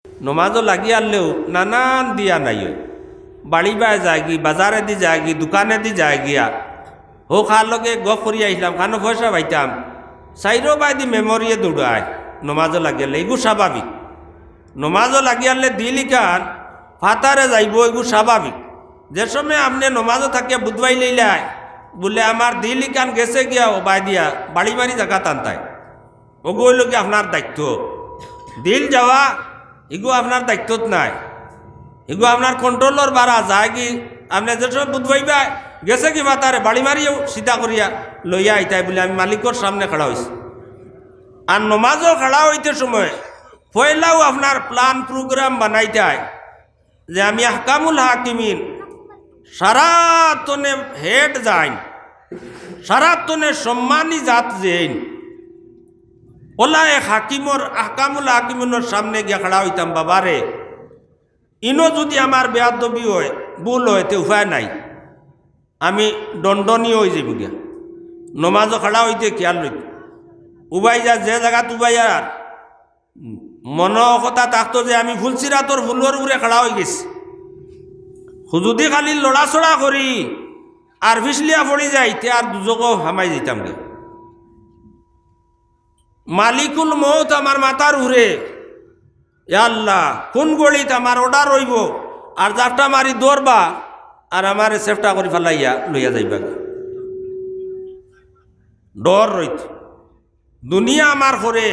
নমাজও লাগি আনলেও নানান দিয়া নাই বাড়ি বায় যায়গি বাজারে দি যায়গি দোকানে দি যায় গিয়া ও খার লগে গপ করি আইলাম খানো পয়সা পাইতাম চাইরো বাই দি মেমোরিয়ে দৌড়ায় নমাজও লাগি আনলে এগু স্বাভাবিক নমাজও লাগি আনলে দিলি কান ফাতারে যাইব এগু স্বাভাবিক যে সময় আপনি নমাজও থাকিয়া বুধবাই লইলাই বলে আমার দিলি কান গেছে গিয়া ও বাই দিয়া বাড়ি বাড়ি জায়গা টানতায় ওগু হইল কি আপনার দায়িত্ব দিল যাওয়া এগু আপনার দায়িত্বত নাই এগু আপনার কন্ট্রোলর বাড়া যায় কি আপনি যে সময় বুধবাইবা গেছে কি মাতারে বাড়ি মারিও সিধা করিয়া লইয়া আইতাই বলে আমি মালিকর সামনে খাড়া হয়েছি আর নমাজও খাড়া হইতে সময় পয়লাও আপনার প্ল্যান প্রোগ্রাম বানাইতায় যে আমি আহকামুল হাকিমিন সারা তনে হেড যাইন সারা তনে সম্মানী জাত যেইন ওলা এক হাকিমর আহকামুল হাকিমিনের সামনে গিয়া খাড়া হইতাম বাবারে ইনো যদি আমার বেয়াদবি হয় ভুল হয় তে উপায় নাই আমি দণ্ডনীয় হয়ে যাব গিয়া নমাজও খাড়া হইতে খেয়াল লইতে উবাই যা যে জায়গাত উবাই আর মন কথা থাকতো যে আমি ফুলসিরাতর ফুলর উপরে খাড়া হয়ে গেছি যদি খালি লড়াচড়া করি আর ফিসলিয়া পড়ি যাই তে আর দুজকও হামাই যেতাম গে মালিকুল মৌত আমার মাথার উড়ে আল্লাহ কোন গলিত আমার অর্ডার রইব আর জাপটা মারি দৌড়বা আর আমার চেষ্টা করে ফেলাইয়া লইয়া যাইবা ডর রইত দুনিয়া আমার করে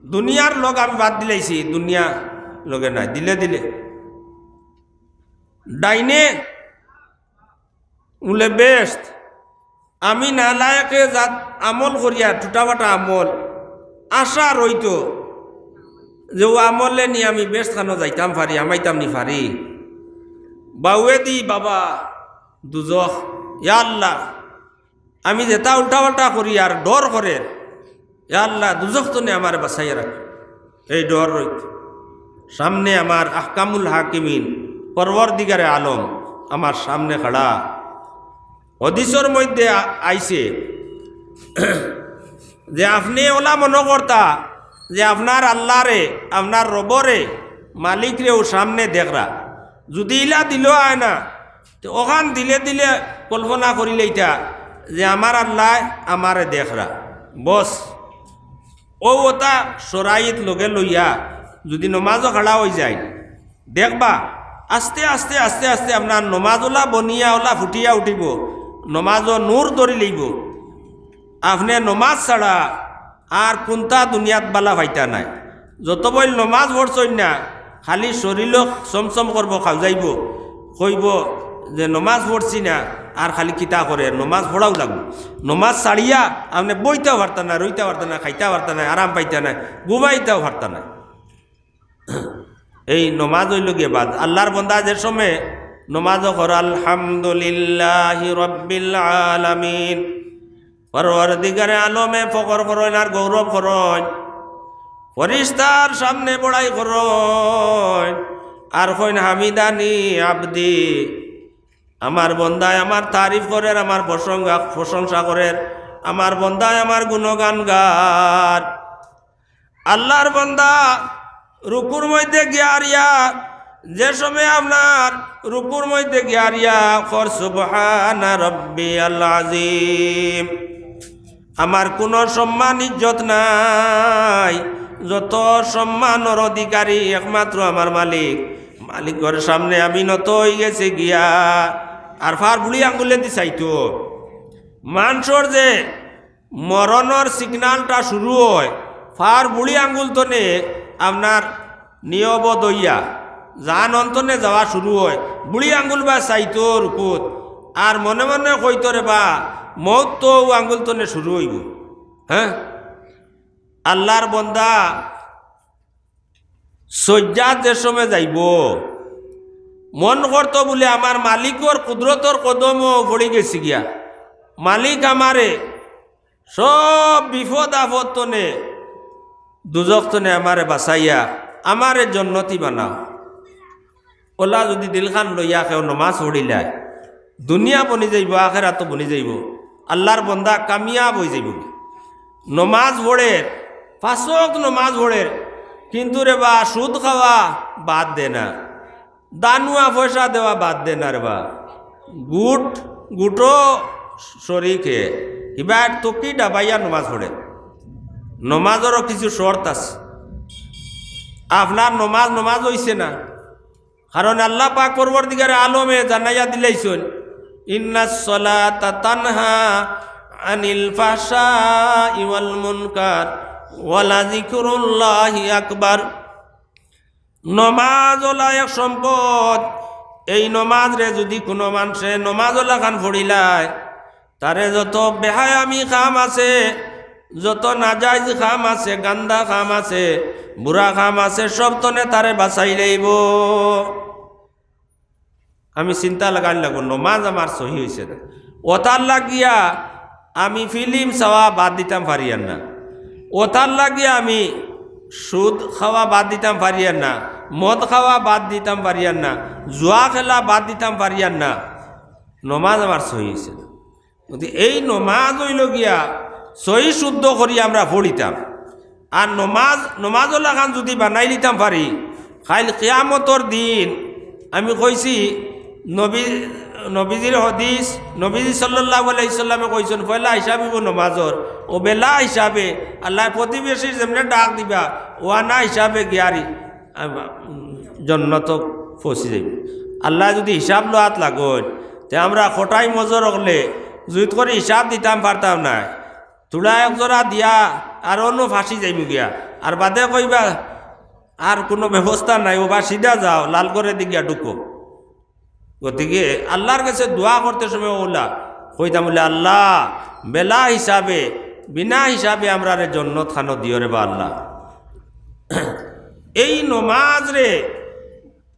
দুনিয়ার লোক আমি বাদ দিলাইছি দুনিয়া লগে নাই দিলে দিলে ডাইনে উলে বেস্ট আমি নালায়কে জাত আমল করিয়া টুটাবাটা আমল আশা রইত যে ও আমলে নি আমি বেস্ট খানো যাইতাম পারি আমাইতাম নি পারি বাউে দি বাবা দুজখ ইয়া আল্লাহ আমি যেটা উল্টা পাল্টা করি আর ডর করে ইয়া আল্লাহ দুজখ তো নে আমার বাঁচাইয়া রাখ এই ডর রইত সামনে আমার আহকামুল হাকিমিন পরওয়ারদিগারে আলম আমার সামনে খাড়া হদিসের মধ্যে আইছে যে আপনি ওলা মনে করতা যে আপনার আল্লাহরে আপনার রবরে মালিকরেও সামনে দেখরা যদি ইলা দিল আয় না তো ওখান দিলে দিলে কল্পনা করিলে এটা যে আমার আল্লাহ আমারে দেখরা বস ও ওটা সরাইত লগে লইয়া যদি নমাজও খাড়া হয়ে যায় দেখবা আস্তে আস্তে আস্তে আস্তে আপনার নমাজওলা বনিয়া ওলা ফুটিয়া উঠিব নমাজও নূর ধরি লইব আপনি নমাজ ছাড়া আর কোনটা দুনিয়াত বালা ভাইতা নাই যত বই নমাজ পড়ছই না খালি শরীর চমচম করব খাও যাইব কইব যে নমাজ পড়ছি না আর খালি কিতা করে নমাজ পড়াও লাগবে নমাজ ছাড়িয়া আপনি বইতেও পারতা না রইতে পারতা না খাইতে পারতা না আরাম পাইতা না ঘুমাইতেও পারতা না এই নমাজ হইল গিয়ে বাদ আল্লাহর বন্দা যে সময় নমাজও কর আলহামদুলিল্লাহি রাব্বিল আলামিন পরওয়ারদিগারে আলমে ফকর করইন আর গৌরব করইন ফেরেশতার সামনে বড়াই করইন আর কইন হামিদানি আবদি আমার বন্দায় আমার তারিফ করে আমার প্রশংসা করে আমার বন্দায় আমার গুণগান গান আল্লাহর বন্দা রুকুর মধ্যে গিয়ারিয়া যে সময় আপনার রুকুর মধ্যে গিয়ারিয়া ফর সুবহানা রাব্বিয়াল আযীম আমার কোনো সম্মান ইজ্জত নাই যত সম্মানের অধিকারী একমাত্র আমার মালিক মালিকের সামনে আমি নত হয়ে গেছে গিয়া আর ফার বুড়ি আঙ্গুলে দি চাইতো মানুষের যে মরণের সিগনালটা শুরু হয় ফার বুড়ি আঙ্গুল তনে আপনার নিয়ব দইয়া জান অন্তনে যাওয়া শুরু হয় বুড়ি আঙ্গুল বা চাইতো রুকুত আর মনে মনে কইতো রে বা মত তো আঙ্গুল তনে শুরু হইব হ্যাঁ আল্লাহর বন্দা সজ্জাত যে সময় যাইব মন করতো বলে আমার মালিকর কুদরতর কদম পড়ে গেছি গিয়া মালিক আমারে সব বিপদ আপদ তনে দুজক তনে আমারে বাঁচাইয়া আমারে জন্নতি বানাও ওলা যদি দিলখান লইয়া কেউ নমাজ পড়িলায় দুনিয়া বনি যাইব আখেরাতো বনি যাইব আল্লাহর বন্দা কামিয়াব হয়ে যাইব নমাজ পড়ে পাঁচক নমাজ পড়ে কিন্তু রে বা সুদ খাওয়া বাদ দে না, দানুয়া পয়সা দেওয়া বাদ দে না রে বা, গুটো শরীকে এবার তোকেই ডাবাইয়া নমাজ পড়ে। নমাজেরও কিছু শর্ত আছে। আপনার নমাজ হইছে না, কারণ আল্লাহ পাক পরবর্তীকারে আলমে জানাইয়া দিলাইছেন ইন্নাস সালাতা তানহা আনিল ফাহশাই ওয়াল মুনকার ওয়ালা যিকরুল্লাহি আকবার। নমাজ হলো এক সম্পদ। এই নমাজ রে যদি কোনো মানুষে নমাজ খান পড়িলায়, তারে যত বেহায়ামি কাম আছে, যত নাজাইজ কাম আছে, গান্দা কাম আছে, বুড়া কাম আছে, সব তনে তারে বাঁচাই লইব। আমি চিন্তা লাগাই লাগবো নমাজ আমার সহি হয়েছে না, ওতার লাগিয়া আমি ফিল্ম চাওয়া বাদ দিতাম পারিয়ার না, ওতার লাগিয়া আমি সুদ খাওয়া বাদ দিতাম পারিয়ার না, মদ খাওয়া বাদ দিতাম পারিয়ার না, জুয়া খেলা বাদ দিতাম পারিয়ার না। নমাজ আমার সহি হয়েছে না। এই নমাজ হইল গিয়া সহি শুদ্ধ করি আমরা পড়িতাম। আর নমাজ লাগান যদি বানাই লিতাম পারি, খাইল কিয়ামতর দিন আমি কইছি নবীজির হদিস, নবীজি সাল্লাল্লাহু আলাইহি সাল্লামে কইছেন পয়লা হিসাবে নমাজর ও বেলা হিসাবে আল্লাহ প্রতিবেশীর যেমনে ডাক দিবা ওয়ানা হিসাবে গিয়ারি জন্নত ফসি যাইব। আল্লাহ যদি হিসাব লোয়াত লাগন তে আমরা খোটাই মজর হলে জুত করে হিসাব দিতাম পারতাম না, তুড়া একজোড়া দিয়া আর অন্য ফাঁসি যাইব গিয়া, আর বাদে কইবা আর কোনো ব্যবস্থা নাই, ও বা সিধা যাও লাল করে দিগিয়া ঢুকো। গতিকে আল্লাহর কাছে দোয়া করতে সময় ওলা কইতাম বলে আল্লাহ বেলা হিসাবে বিনা হিসাবে আমরা রে জন্নত খানো দিও রে বা আল্লাহ। এই নমাজ রে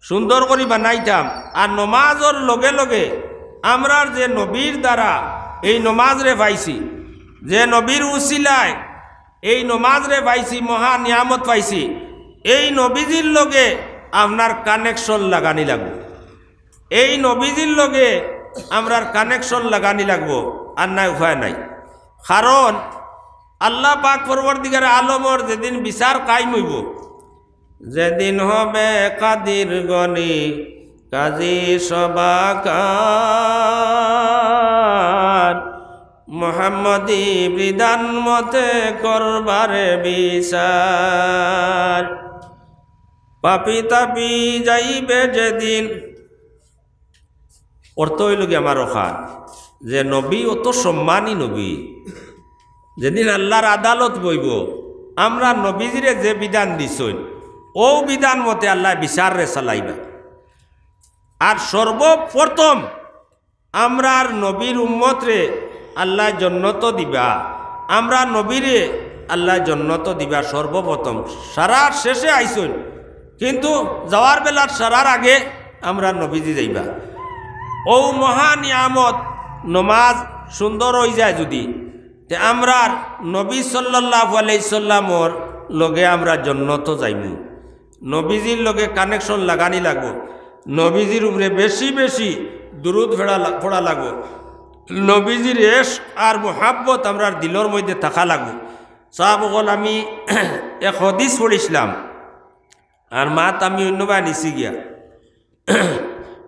সুন্দর করে বানাইতাম। আর নমাজর লগে লগে আমরার যে নবীর দ্বারা এই নমাজ রে পাইছি, যে নবীর উসিলায় এই নমাজ রে পাইছি, মহা নিয়ামত পাইছি, এই নবীজির লগে আপনার কানেকশন লাগানি লাগবে। এই নবীজির লগে আমরার কানেকশন লাগানি লাগবো, আর নাই উপায় নাই। কারণ আল্লাহ পাক পরবর্তীকারে আলমর যেদিন বিচার কায়েম হইব, যেদিন হবে কাদির গনি কাজী সবাকার, মুহাম্মদী বিধান মতে করবারে বিচার। পাপি তাপি যাইবে যেদিন, অর্থ হইল কি আমার ওখান যে নবী অত সম্মানী নবী, যেদিন আল্লাহর আদালত বইব আমরা নবীজিরে যে বিধান দিছই ও বিধান মতে আল্লাহ বিচার রে চালাইবা। আর সর্বপ্রথম আমরার নবীর উম্মত রে আল্লাহ জন্নত দিবা, আমরা নবীরে আল্লাহ জন্নত দিবা সর্বপ্রথম। সারার শেষে আইসইন, কিন্তু যাওয়ার বেলার সারার আগে আমরা নবীজি যাইবা। ও মহা নিয়ামত নমাজ সুন্দর হয়ে যায় যদি, তে আমরার নবী সাল্লাল্লাহু আলাইহি সাল্লামর লগে আমরা জন্নত যাইমু। নবীজির লগে কানেকশন লাগানি লাগবো, নবীজির উপরে বেশি বেশি দুরুদ পড়া লাগবো, নবীজির ইশক আর মুহাব্বত আমরার দিলর মধ্যে থাকা লাগবো। সাহাবগণ আমি এক হাদিস পড়িছিলাম, আর মাত আমি অন্যবার নিছি গিয়া।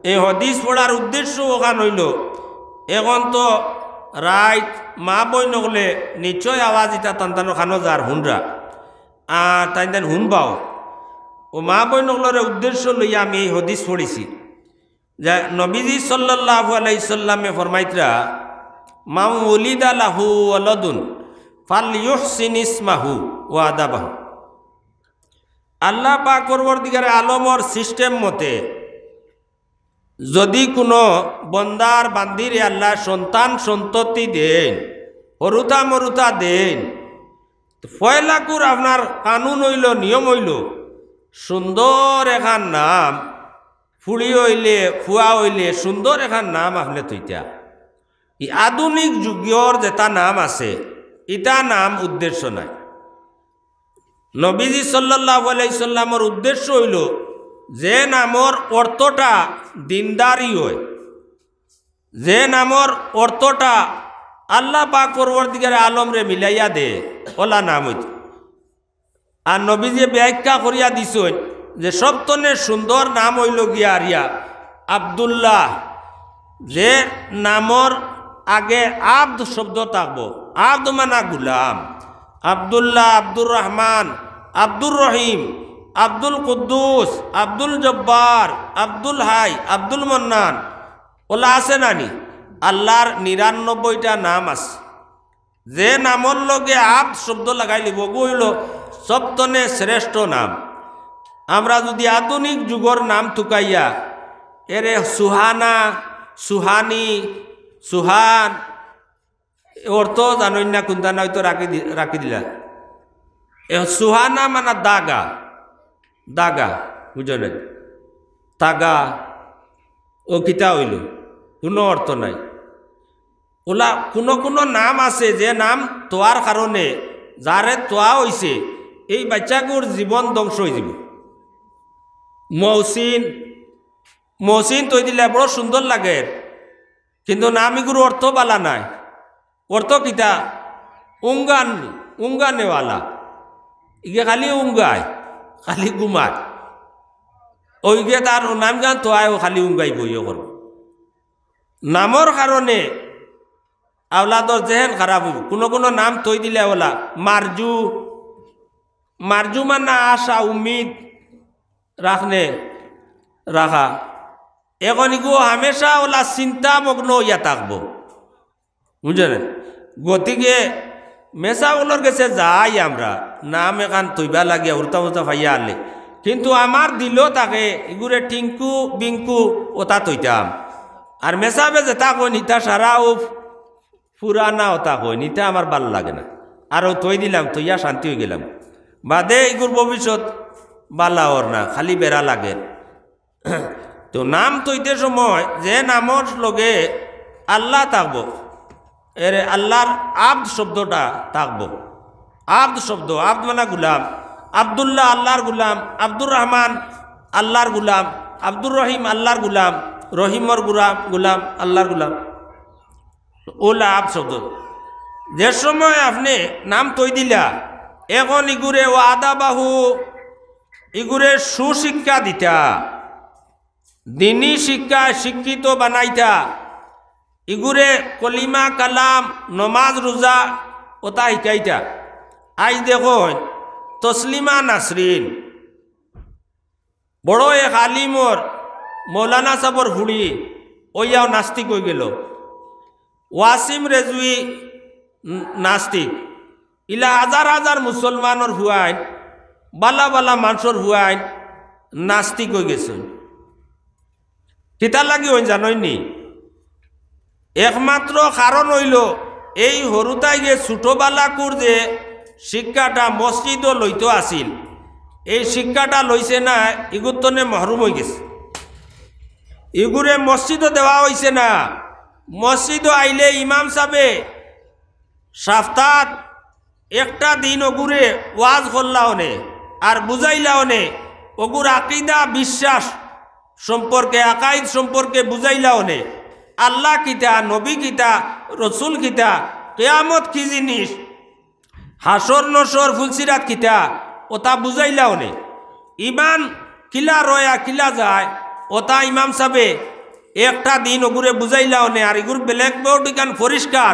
এই হদিস পড়ার উদ্দেশ্য ওখান হইল, এখন তো রাইট মা বই নগলে নিশ্চয় আওয়াজ ইটা তান্তানো খানো যার হুনরা, আর তাই দেন হুনবাও ও মা বই নগলের উদ্দেশ্য লইয়া আমি এই হদিস পড়েছি যে নবীজি সাল্লাল্লাহু আলাইহি সাল্লামে ফরমাইতরা মা উলিদা লাহু ওয়ালাদুন ফালইউহসিন ইসমাহু ওয়া আদাবাহু। আল্লাহ পাক পরবর্তীকারে আলমর সিস্টেম মতে যদি কোনো বন্দার বান্দিরে আল্লাহ সন্তান সন্ততি দেন, হরুতা মরুতা দেন, ফয়লাকুর আপনার কানুন হইল, নিয়ম হইল সুন্দর এখান নাম ফুড়ি হইলে ফুয়া হইলে সুন্দর এখান নাম আপনি থইতা। ই আধুনিক যুগের যেটা নাম আছে ইটা নাম উদ্দেশ্য নাই। নবীজি সাল্লাল্লাহু আলাইহি সাল্লামর উদ্দেশ্য হইল যে নামর অর্থটা দিনদারি হয়, যে নামর অর্থটা আল্লাহ পাক পরবর্তীকারে আলম রে মিলাইয়া দে ওলা নাম হইত। আর নবীজি ব্যাখ্যা করিয়া দিছেন যে সবতনে সুন্দর নাম হইল গিয়া আরিয়া আব্দুল্লাহ, যে নামর আগে আব্দ শব্দ থাকব। আব্দ মানা গুলাম। আব্দুল্লাহ, আব্দুর রহমান, আব্দুর রহিম, আব্দুল কুদ্দুস, আব্দুল জব্বার, আব্দুল হাই, আব্দুল মন্নান, ওলা আছে নানি? আল্লাহর ৯৯টা নাম আছে। যে নামর লগে আব্দ শব্দ লাগাই লিব হইল সবতনে শ্রেষ্ঠ নাম। আমরা যদি আধুনিক যুগর নাম তুকাইয়া এরে সুহানা, সুহানি, সুহান অর্থ জানই না কোনটা না হয়তো রাখি দিলা। সুহানা মানে দাগা, দাগা বুঝলেন? তাগা ও কিতা হইল, কোনো অর্থ নাই। ওলা কোনো নাম আছে যে নাম তোয়ার কারণে যারে তোয়া হইছে এই বাচ্চাগুর জীবন ধ্বংস হয়ে যাব। মহসিন, মহসিন তৈ দিলে বড় সুন্দর লাগে, কিন্তু নামিগুর অর্থ বালা নাই। অর্থ কিতা? উঙ্গান, উঙ্গানেওয়ালা। ইগে খালি উঙ্গায়, খালি ঘুমায়। ওইগে তার নাম গান তো আয় খালি উঙ্গাই বইও করব। নামর কারণে আওলাদর জেহেন খারাপ হইব। কোনো নাম তৈ দিলে ওলা মারজু, মারজু মানা আশা উম্মিদ রাখনে রাখা। এখন ইগো হামেশা ওলা চিন্তামগ্ন হইয়া থাকবো, বুঝলেন? গতিকে মেসাগুলোর কাছে যাই আমরা নাম এখান তৈবা লাগিয়া উল্টা উল্টা ভাইয়া আনলে, কিন্তু আমার দিল তাকে এগুলো টিঙ্কু বিঙ্কু ওটা তৈতাম। আর মেসাবে যেটা কই নিতা সারা ও পুরানা ওটা কই নিতা আমার ভালো লাগে না। আর ও তৈ দিলাম, তৈয়া শান্তি হয়ে গেলাম। বাদে এগুর ভবিষ্যৎ বালা ওর না, খালি বেড়া লাগে। তো নাম তৈতে সময় যে নামর লগে আল্লাহ থাকবো, এর আল্লাহর আব্দ শব্দটা থাকবো। আব্দ শব্দ, আব্দ মানে গুলাম। আব্দুল্লাহ আল্লাহর গুলাম, আব্দুর রহমান আল্লাহর গুলাম, আব্দুর রহিম আল্লাহর গুলাম, রহিমর গুলাম আল্লাহর গুলাম। ওলা আব্দ শব্দ। যে সময় আপনি নাম তৈ দিলা, এখন ইগুরে ও আদা বাহু ইগুরে সুশিক্ষা দিতা, দিনী শিক্ষা শিক্ষিত বানাইতা, ইগুরে কলিমা কালাম নমাজ রোজা ওটা শিকাইতা। আজ দেখুন তসলিমা নাসরিন বড় এক আলিমর মৌলানা সাবর হুড়ি ওইয়াও নাস্তিক হয়ে গেল। ওয়াসিম রেজুই নাস্তিক। ইলা হাজার হাজার মুসলমানের হুয়াইন, বালা বালা মানুষের হুয়াইন নাস্তিক হয়ে গেছে। কিতা লাগি হইন জানইনি? একমাত্র কারণ হইল এই হরুতাই যে ছোটবালাকুর যে শিক্ষাটা মসজিদও লইতো আসিল, এই শিক্ষাটা লইছে না, ইগুতনে মহরুম হয়ে গেছে। ইগুরে মসজিদও দেওয়া হয়েছে না। মসজিদও আইলে ইমাম সাহেবে সপ্তাহ একটা দিন ওগুরে ওয়াজ করলাওনে আর বুঝাইলাওনে, ওগুর আকিদা বিশ্বাস সম্পর্কে, আকাইদ সম্পর্কে বুঝাইলাওনে, আল্লাহ কিতা, নবী কিতা, রসুল কিতা, কেয়ামত কি জিনিস, হাসর নসর ফুলসিরাত কিতা ওটা বুঝাইলাওনে, ইমান কিলা রয়া কিলা যায় ওটা ইমাম সাহেবে একটা দিন ওগুরে বুঝাইলাওনে। আর এগুর ব্ল্যাক বোর্ড ইকান পরিষ্কার,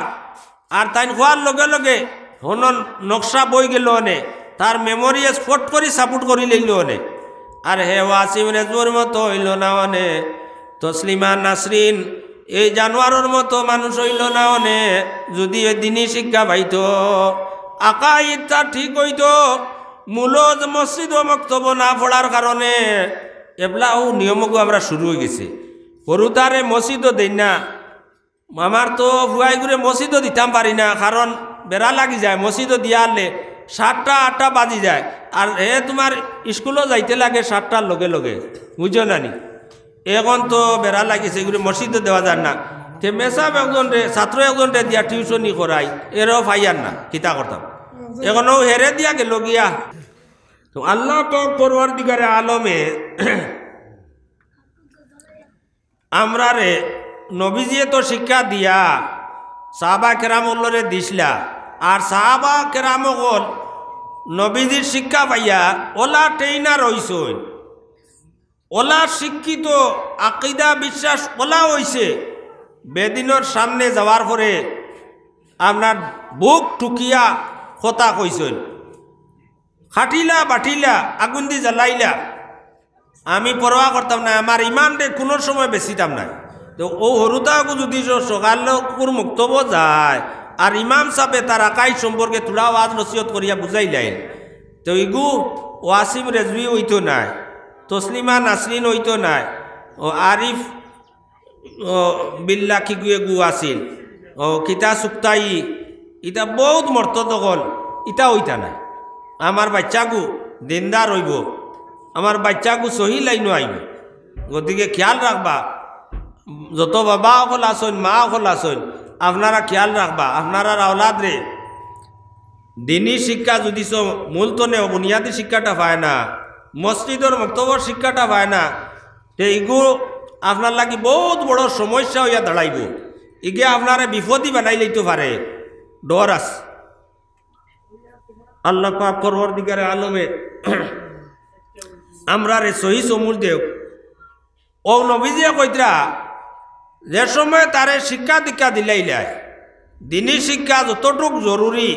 আর তাই হওয়ার লগে লগে হন নকশা বই গেল অনে, তার মেমোরি স্পট করে সাপোর্ট করি লইল অনে। আর হে ওয়াসিম রেজুর মতো হইল না অনে, তসলিমা নাসরিন এই জানোয়ারের মতো মানুষ হইল না অনে। যদি দিনই শিক্ষা পাইত, আকাইদটা ঠিক হইত, মূলত মসজিদ ও মক্তব্য না পড়ার কারণে এবলাও নিয়মকও আমরা শুরু হয়ে গেছে। হরুতারে মসজিদও দেই না। আমার তো ভুয়াই করে মসজিদও দিতাম পারি না, কারণ বেড়া লাগি যায়। মসজিদও দিয়া আনলে 7টা 8টা বাজি যায়, আর হে তোমার স্কুলও যাইতে লাগে 7টার লগে লগে, বুঝো নানি? এখন তো বেড়া লাগিছে, এগুলো মসজিদও দেওয়া যায় না। তে মেসাব একজনরে ছাত্র একজনরে দিয়া টিউশনি করাই, এরও ফাইয়ার না, কিতা করতাম। এখনও হেরে দিয়া গেল গিয়া। তো আল্লাহ তো পরওয়ারদিগারে আলমে আমরা রে নবীজিয়ে তো শিক্ষা দিয়া সাহাবা কেরামরে দিসলা, আর সাহাবা কেরামগল নবীজির শিক্ষা পাইয়া ওলা ট্রেইনার হইসই, ওলা শিক্ষিত আকিদা বিশ্বাস ওলা হইছে। বেদিনের সামনে যাওয়ার পরে আপনার বুক টুকিয়া কথা কইসেন, খাটিলা বাটিলা আগুন দি জ্বালাইলা, আমি পরোয়া করতাম না, আমার ইমান রে কোনো সময় বেশিতাম না। তো ও হরুতাগু যদি সকালকুর মুক্তব যায় আর ইমাম সাহেবে তার আকাই সম্পর্কে তুলা আওয়াজ নসিহত করিয়া বুঝাইলেন, তো ইগু ওয়াসিম রেজভি হইতো নাই, তসলিমা নাসরিন হইতো নাই, ও আরিফ বিল্লা কিগুয়ে গু আসিল, ও কিতা সুক্তাই, ইটা বহুত মর্তদ হল, ইটা হইতা নাই। আমার বাচ্চাগু দিনদার হইব, আমার বাচ্চাগু সহি লাইনও আইব। গতিকে খেয়াল রাখবা, যত বাবা অকল আসন মা অকল আসন, আপনারা খেয়াল রাখবা আপনারা আওলাদ রে দিনী শিক্ষা যদি মূলতনে বুনিয়াদী শিক্ষাটা পায় না, মসজিদের মক্তবর শিক্ষাটা পায় না, তো এগুলো আপনার লাগি বহুত বড় সমস্যা হইয়া দাঁড়াইব। ইগে আপনারা বিপদই বানাই লইতে পারে, ডর আছে। আল্লাহ পাক পরওয়ারদিগারে আলমে আমরা রে সহি সমুর দেও। ও নবীজিয়া কইতরা যে সময় তারে শিক্ষা দীক্ষা দিলাইলাই, দিনী শিক্ষা যতটুক জরুরি,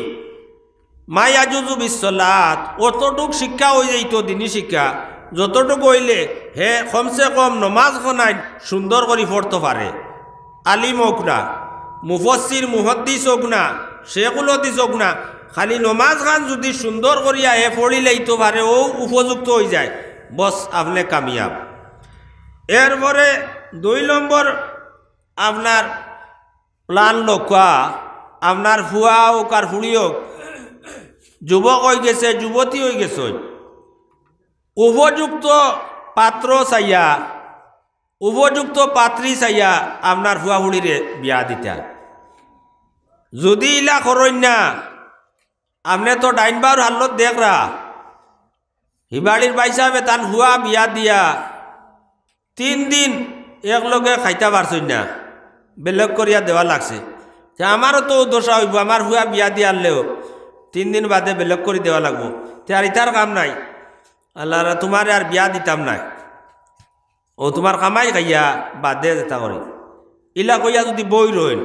মায়াজুজু বিশ্বলাত অতটুক শিক্ষা হয়ে যাইতো। দিনী শিক্ষা যতটুক হইলে হে কমসে কম নমাজ খনাই সুন্দর করে পড়তে পারে। আলিম হোক না, মুফসির মুহদ্দিস হোক না, শেখুল হদিস হোক না, খালি নমাজ খান যদি সুন্দর করিয়া হে পড়ি লাইতে পারে, ও উপযুক্ত হয়ে যায়, বস আপনি কামিয়াব। এরপরে 2 নম্বর আপনার প্লান লক্ষ্য, আপনার ফুয়া হোক আর ফুড়ি হোক, যুবক হয়ে গেছে যুবতী হয়ে গেছে, উপযুক্ত পাত্র চাইয়া উপযুক্ত পাত্রী চাইয়া আপনার ফুয়া ফুড়িরে বিয়া দিতা। যদি ইলা করেন না, আপনি তো ডাইনবার হালত দেখরা হিবাড়ির বাই সাহেবে তান হুয়া বিয়া দিয়া 3 দিন একলগে খাইতে পারছেন না, বেলেগ করিয়া দেওয়া লাগছে। আমারও তো দোষা হইব, আমার হুয়া বিয়া দিয়ে আনলেও 3 দিন বাদে বেলেগ করে দেওয়া লাগবো। আর ইতার কাম নাই, আল্লাহ তোমার আর বিয়া দিতাম নাই, ও তোমার কামাই খাইয়া বাদে যেটা করি ইলা কইয়া যদি বই রইন,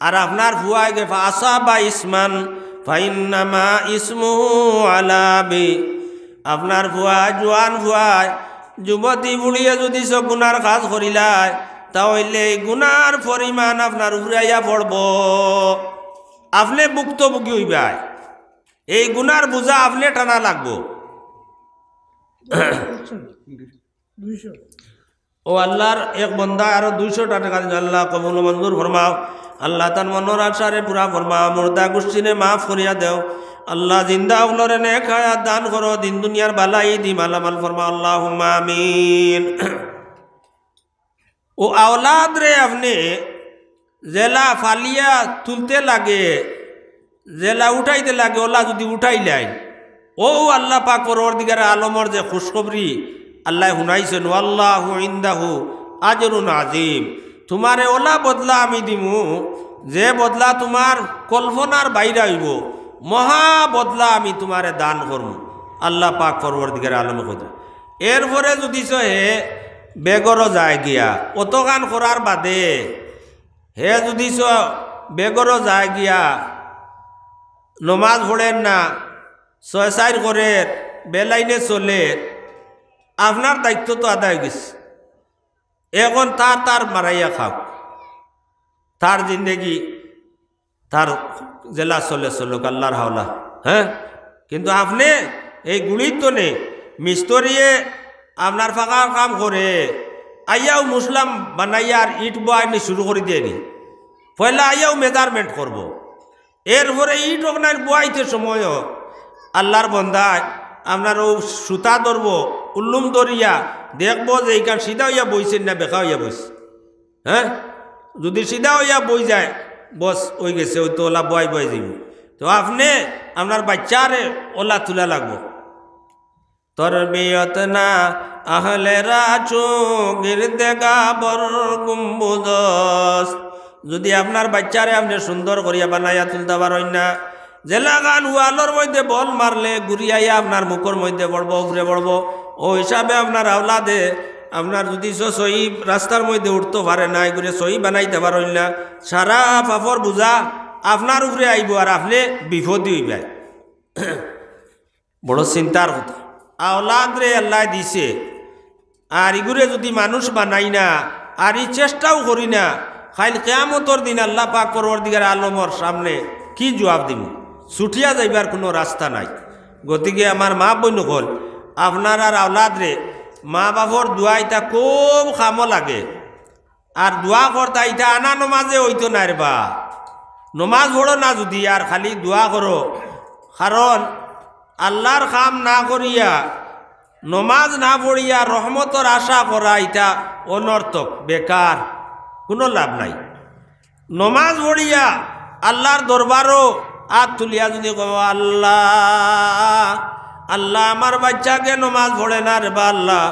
আর আপনার হুয়া গে আসা বা ইসমান ফাইন্নামা ইসমুহু আলাবি, আপনার ভুয়া জোয়ান ভুয়ায় যুবতী বুড়িয়ে যদি সব গুনার কাজ করিলায়, তাহলে গুনার পরিমাণ আপনার উড়াইয়া পড়ব, আপনি ভুক্তভোগী হইবাই, এই গুনার বোঝা আপনি টানা লাগবো। ও আল্লাহর এক বন্দা আরো 200 টাকা দিন, আল্লাহ কবুল মঞ্জুর ফরমাও, আল্লাহ তার মনোর আশারে পুরা ফরমাও, মুর্দা গোষ্ঠীনে মাফ করিয়া দেও, আল্লাহ জিন্দা উলরে নেক হায়াত দান করো, দিন দুনিয়ার বালাই দি মালামাল ফরমাও, আল্লাহুম্মা আমিন। ও আওলাদ রে আপনি জেলা ফালিয়া তুলতে লাগে, জেলা উঠাইতে লাগে, ওলা যদি উঠাইলেন, ও আল্লাহ পাক পরওয়ারদিগার আলমর যে খুশখবরি আল্লাহ শুনাইছেন, আল্লাহু ইনদাহু আজরুন আজিম, তোমারে ওলা বদলা আমি দিমু যে বদলা তোমার কল্পনার বাইরে হইব, মহা বদলা আমি তোমারে দান করব, আল্লাহ পাক পরওয়ারদিগার আলমে কথা। এরপরে যদি হে বেগরও যায় গিয়া অত গান করার বাদে, হে যদি বেগরও যায় গিয়া নমাজ পড়েন না, 6-4 করে বেলাইনে চলে, আপনার দায়িত্ব তো আদায় গেছে, এখন তার মারাইয়া খাও, তার জিন্দগি তার জেলা চলে চলুক, আল্লাহর হাওলা। হ্যাঁ, কিন্তু আপনি এই গুলির তো নেই, মিস্তরিয়ে আপনার ফাঁকার কাম করে আইয়াও মুসলাম বানাইয়া আর ইট বানি শুরু করে দিয়েনি, পয়লা আইয়াও মেজারমেন্ট করব, এরপরে ইট ওখানে বয়াইতে সময় আল্লাহর বন্ধায় আপনার ও সুতা ধরব, উল্লুম ধরিয়া দেখবো যে এইখান সিধা হইয়া বইছেন না বেকা হইয়া বইছে। হ্যাঁ, যদি সিধা হইয়া বই যায়, বস ওই গেছে, ওই তো ওলা বয় বয় যাইব। তো আপনি আপনার বাচ্চারে ওলা তুলা লাগবো। তরবিয়ত না আহলে রাচু গিরদেগা বর গুম্বুদস, যদি আপনার বাচ্চারে আপনি সুন্দর করিয়া বানাইয়া তুলতে পারেন না, জেলা গান ওয়ালোর মধ্যে বল মারলে ঘুরিয়াইয়া আপনার মুখের মধ্যে পড়বো উপরে পড়বো ও হিসাবে আপনার আওলাদে আপনার যদি সহি রাস্তার মধ্যে উঠতে পারে না এগুলো সহি বানাইতে পারেন না সারা পাপর বুঝা আপনার উপরে আইব আর আপনি বিপদই হইবে বড় চিন্তার কথা আওলাদ রে আল্লাহ দিছে আর এগুলো যদি মানুষ বানাই না আর এই চেষ্টাও করি না খাইল কিয়ামতর দিন আল্লাহ পাক পরওয়ারদিগার আলমর সামনে কি জবাব দিব ছুটিয়া যাইবার কোনো রাস্তা নাই গতিকে আমার মা বোন হল আপনার আর আওলাদ রে মা বাপর দোয়া ইটা খুব খামো লাগে আর দোয়া করতা ইটা আনা নমাজে হইতো না রে বা নমাজ পড়ো না যদি আর খালি দোয়া করো কারণ আল্লাহর কাম না করিয়া নমাজ না পড়িয়া রহমতর আশা করা এটা অনর্থক বেকার কোনো লাভ নাই নমাজ পড়িয়া আল্লাহর দরবারও হাত তুলিয়া যদি কো আল্লাহ আল্লাহ আমার বাচ্চাকে নমাজ পড়ে না রে বা আল্লাহ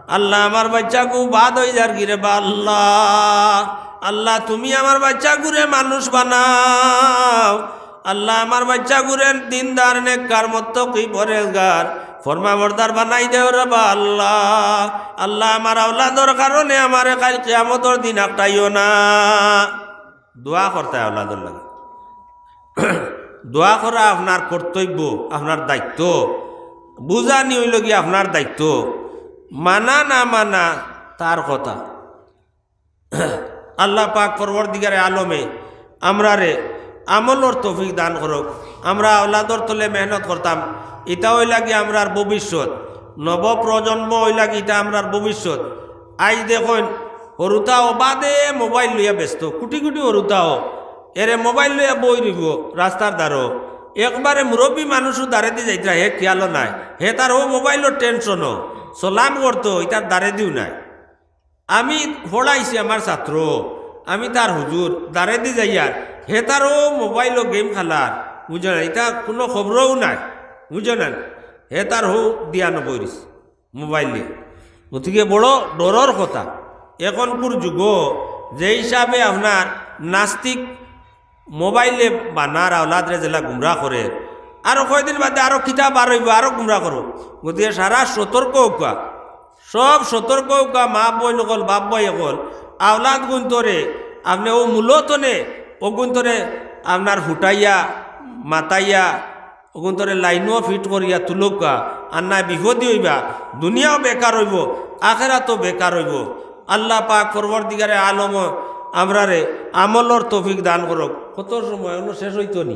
আল্লাহ আমার বাচ্চাকে বাদ হয়ে যার কি রে বা আল্লাহ আল্লাহ তুমি আমার বাচ্চাগুরে মানুষ বানাও আল্লাহ আমার বাচ্চাগুরে দিনদার নেককার মুত্তাকি পরেজগার ফরমাবরদার বানাই দেও রে বা আল্লাহ আল্লাহ আমার আওলাদর কারণে আমারে কাল কিয়ামতর দিন আটকাইও না দোয়া করতে আওলাদর লাগে দোয়া করা আপনার কর্তব্য আপনার দায়িত্ব বুঝানি হইল কি আপনার দায়িত্ব মানা না মানা তার কথা আল্লাহ পাক পরওয়ারদিগারে আলমে আমরা রে আমলর তৌফিক দান করুক আমরা আওলাদর তলে মেহনত করতাম এটা ওই লাগে আমরার ভবিষ্যৎ নবপ্রজন্ম ওই লাগে এটা আমরার ভবিষ্যৎ আজ দেখুন হরুতাও বাদে মোবাইল লইয়া ব্যস্ত কোটি কোটি হরুতাও এরে মোবাইল লইয়া বই দিব রাস্তার দ্বারো একবারে মুরব্বী মানুষও দাঁড়ে দিয়ে যাইতে হে খেয়ালও নাই হে তার ও মোবাইলের টেনশনও সলাম করতো এটার দাঁড়ে দিও নাই আমি পড়াইছি আমার ছাত্র আমি তার হুজুর দাঁড়ে দিয়ে যাইয়ার হে তারও মোবাইলও গেম খেলার বুঝো না এটা কোনো খবরও নাই বুঝো না হে তার হো দিয়া নবইরিস মোবাইল নিয়ে গতিকে বড় ডরর কথা এখনকার যুগ যে হিসাবে আপনার নাস্তিক মোবাইলে বানার আওলাদরে জেলা গুমরা করে আরও কয়দিন বাদে আরও কিতাব বার হইব আরও গুমরা করো গতিকে সারা সতর্ক হোকা সব সতর্ক হোকা মা বই নকল বাপ বই অকল আওলাদ গুন্তরে আপনি ও মূলতনে ও গুন্তরে আপনার ফুটাইয়া মাতাইয়া ও গুন্তরে লাইনও ফিট করিয়া তুলকা আর না বিপদী হইবা দুনিয়াও বেকার হইব আখেরাতও বেকার হইব আল্লাহ পাক পরওয়ারদিগারে আলম আমরা রে আমলর তৌফিক দান করক কত সময় শেষ হইতো নি